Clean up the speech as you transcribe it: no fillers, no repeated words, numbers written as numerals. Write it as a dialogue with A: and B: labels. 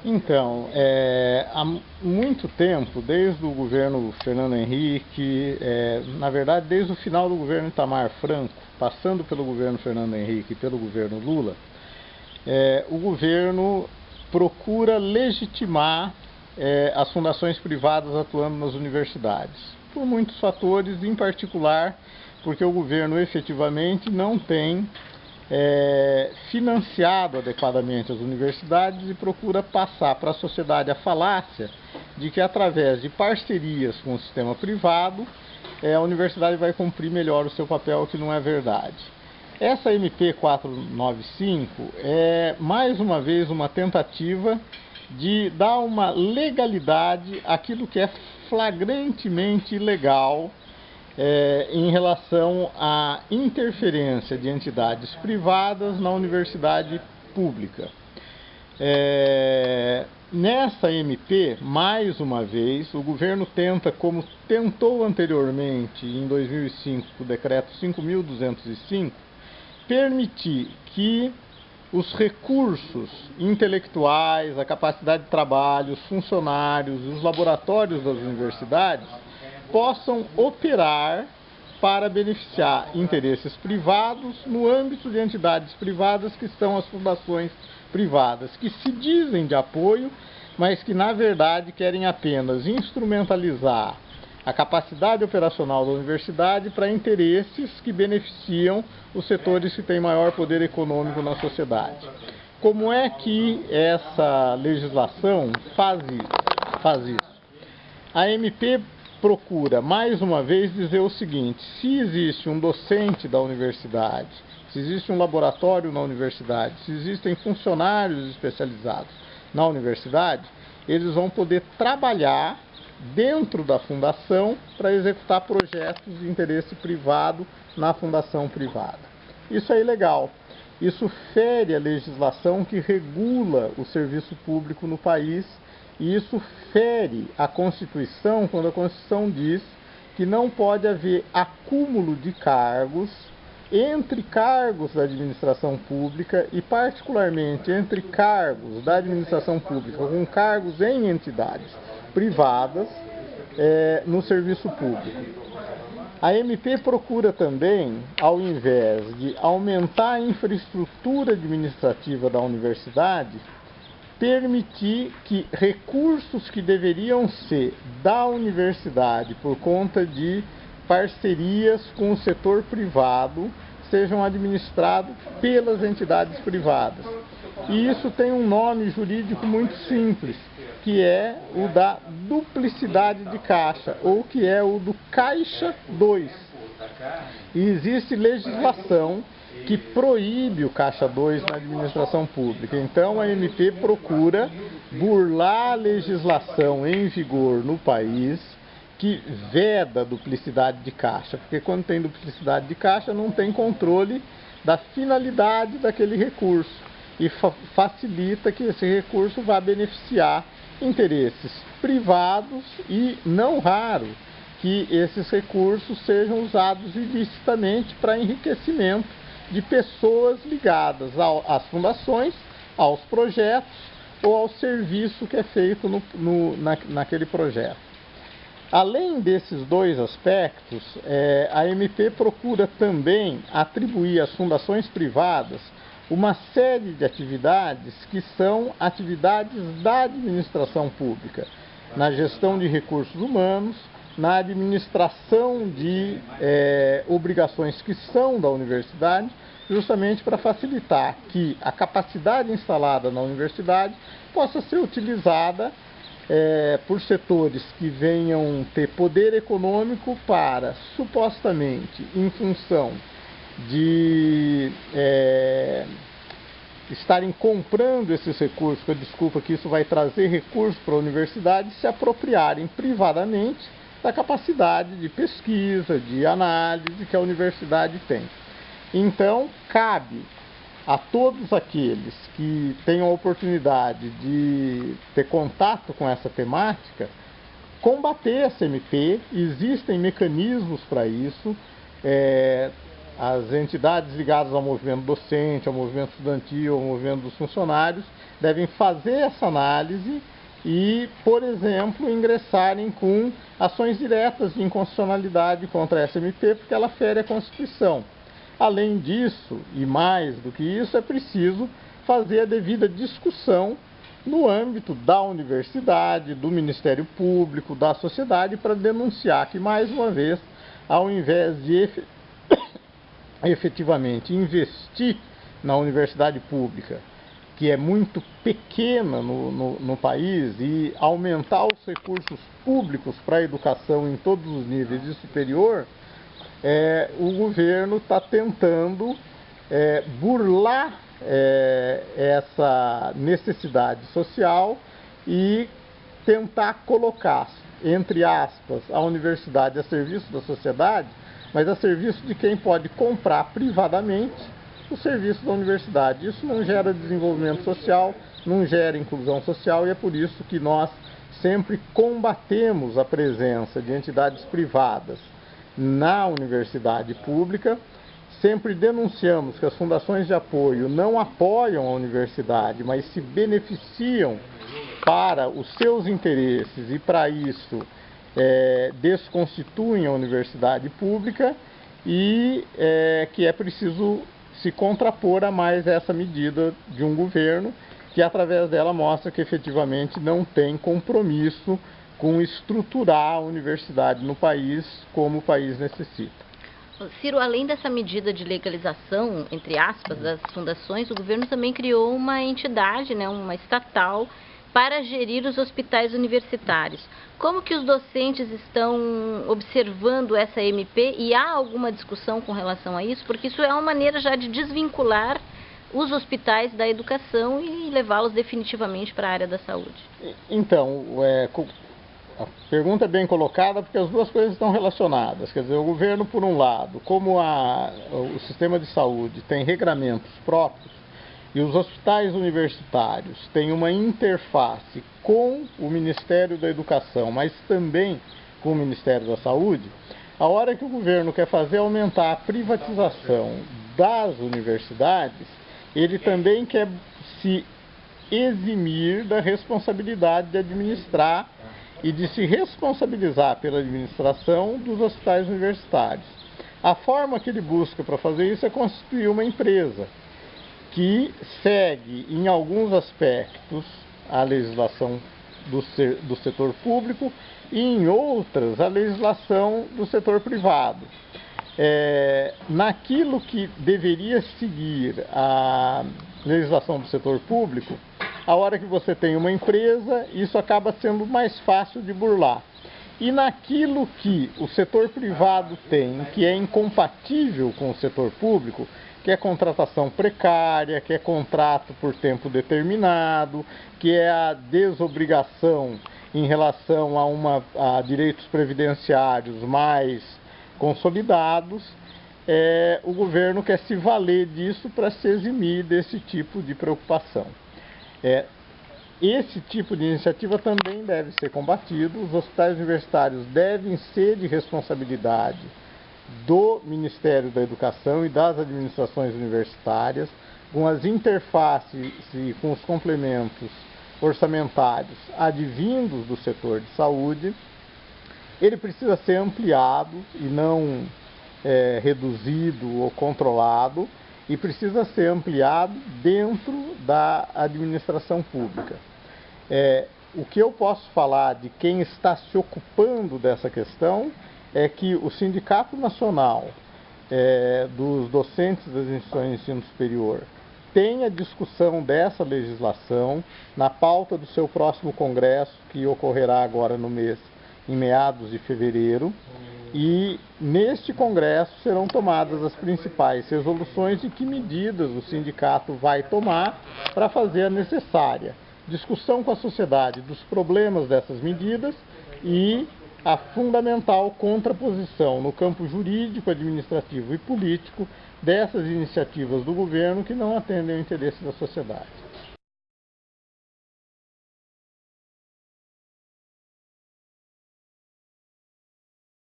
A: Então, há muito tempo, desde o governo Fernando Henrique, na verdade desde o final do governo Itamar Franco, passando pelo governo Fernando Henrique e pelo governo Lula, o governo procura legitimar as fundações privadas atuando nas universidades, por muitos fatores, em particular porque o governo efetivamente não tem financiado adequadamente as universidades e procura passar para a sociedade a falácia de que através de parcerias com o sistema privado a universidade vai cumprir melhor o seu papel, que não é verdade. Essa MP 495 é mais uma vez uma tentativa de dar uma legalidade àquilo que é flagrantemente ilegal em relação à interferência de entidades privadas na universidade pública. Nessa MP, mais uma vez, o governo tenta, como tentou anteriormente em 2005, com o decreto 5.205, permitir que os recursos intelectuais, a capacidade de trabalho, os funcionários, os laboratórios das universidades possam operar para beneficiar interesses privados no âmbito de entidades privadas que são as fundações privadas, que se dizem de apoio, mas que na verdade querem apenas instrumentalizar a capacidade operacional da universidade para interesses que beneficiam os setores que têm maior poder econômico na sociedade. Como é que essa legislação faz isso? A MP procura, mais uma vez, dizer o seguinte: se existe um docente da universidade, se existe um laboratório na universidade, se existem funcionários especializados na universidade, eles vão poder trabalhar dentro da fundação para executar projetos de interesse privado na fundação privada. Isso é ilegal. Isso fere a legislação que regula o serviço público no país, e isso fere a Constituição, quando a Constituição diz que não pode haver acúmulo de cargos entre cargos da administração pública e particularmente entre cargos da administração pública com cargos em entidades privadas no serviço público. A MP procura também, ao invés de aumentar a infraestrutura administrativa da universidade, permitir que recursos que deveriam ser da universidade por conta de parcerias com o setor privado sejam administrados pelas entidades privadas. E isso tem um nome jurídico muito simples, que é o da duplicidade de caixa, ou que é o do Caixa 2. E existe legislação que proíbe o Caixa 2 na administração pública. Então a MP procura burlar a legislação em vigor no país que veda duplicidade de caixa, porque quando tem duplicidade de caixa não tem controle da finalidade daquele recurso e facilita que esse recurso vá beneficiar interesses privados e, não raro, que esses recursos sejam usados ilicitamente para enriquecimento de pessoas ligadas às fundações, aos projetos ou ao serviço que é feito naquele projeto. Além desses dois aspectos, a MP procura também atribuir às fundações privadas uma série de atividades que são atividades da administração pública, na gestão de recursos humanos, na administração de obrigações que são da universidade, justamente para facilitar que a capacidade instalada na universidade possa ser utilizada por setores que venham ter poder econômico para, supostamente, em função de estarem comprando esses recursos, com a desculpa que isso vai trazer recursos para a universidade, se apropriarem privadamente da capacidade de pesquisa, de análise que a universidade tem. Então, cabe a todos aqueles que tenham a oportunidade de ter contato com essa temática, combater essa MP. Existem mecanismos para isso. as entidades ligadas ao movimento docente, ao movimento estudantil, ao movimento dos funcionários, devem fazer essa análise e, por exemplo, ingressarem com ações diretas de inconstitucionalidade contra essa MP, porque ela fere a Constituição. Além disso, e mais do que isso, é preciso fazer a devida discussão no âmbito da universidade, do Ministério Público, da sociedade, para denunciar que, mais uma vez, ao invés de efetivamente investir na universidade pública, que é muito pequena no país, e aumentar os recursos públicos para a educação em todos os níveis de superior, o governo está tentando burlar essa necessidade social e tentar colocar, entre aspas, a universidade a serviço da sociedade, mas a serviço de quem pode comprar privadamente o serviço da universidade. Isso não gera desenvolvimento social, não gera inclusão social, e é por isso que nós sempre combatemos a presença de entidades privadas na universidade pública. Sempre denunciamos que as fundações de apoio não apoiam a universidade, mas se beneficiam para os seus interesses e, para isso, desconstituem a universidade pública, e que é preciso se contrapor a mais essa medida de um governo que, através dela, mostra que efetivamente não tem compromisso com estruturar a universidade no país como o país necessita.
B: Ciro, além dessa medida de legalização, entre aspas, das fundações, o governo também criou uma entidade, uma estatal, para gerir os hospitais universitários. Como que os docentes estão observando essa MP, e há alguma discussão com relação a isso? Porque isso é uma maneira já de desvincular os hospitais da educação e levá-los definitivamente para a área da saúde.
A: Então, a pergunta é bem colocada, porque as duas coisas estão relacionadas. Quer dizer, o governo, por um lado, como o sistema de saúde tem regramentos próprios, e os hospitais universitários têm uma interface com o Ministério da Educação, mas também com o Ministério da Saúde, a hora que o governo quer fazer aumentar a privatização das universidades, ele também quer se eximir da responsabilidade de administrar e de se responsabilizar pela administração dos hospitais universitários. A forma que ele busca para fazer isso é constituir uma empresa que segue, em alguns aspectos, a legislação do setor público e, em outras, a legislação do setor privado. Naquilo que deveria seguir a legislação do setor público, a hora que você tem uma empresa, isso acaba sendo mais fácil de burlar. E naquilo que o setor privado tem, que é incompatível com o setor público, que é contratação precária, que é contrato por tempo determinado, que é a desobrigação em relação a direitos previdenciários mais consolidados, o governo quer se valer disso para se eximir desse tipo de preocupação. Esse tipo de iniciativa também deve ser combatido. Os hospitais universitários devem ser de responsabilidade do Ministério da Educação e das administrações universitárias, com as interfaces e com os complementos orçamentários advindos do setor de saúde. Ele precisa ser ampliado e não reduzido ou controlado, e precisa ser ampliado dentro da administração pública. O que eu posso falar de quem está se ocupando dessa questão é que o Sindicato Nacional dos Docentes das Instituições de Ensino Superior tem a discussão dessa legislação na pauta do seu próximo congresso, que ocorrerá agora em meados de fevereiro, e neste congresso serão tomadas as principais resoluções de que medidas o sindicato vai tomar para fazer a necessária discussão com a sociedade dos problemas dessas medidas e a fundamental contraposição no campo jurídico, administrativo e político dessas iniciativas do governo que não atendem ao interesse da sociedade.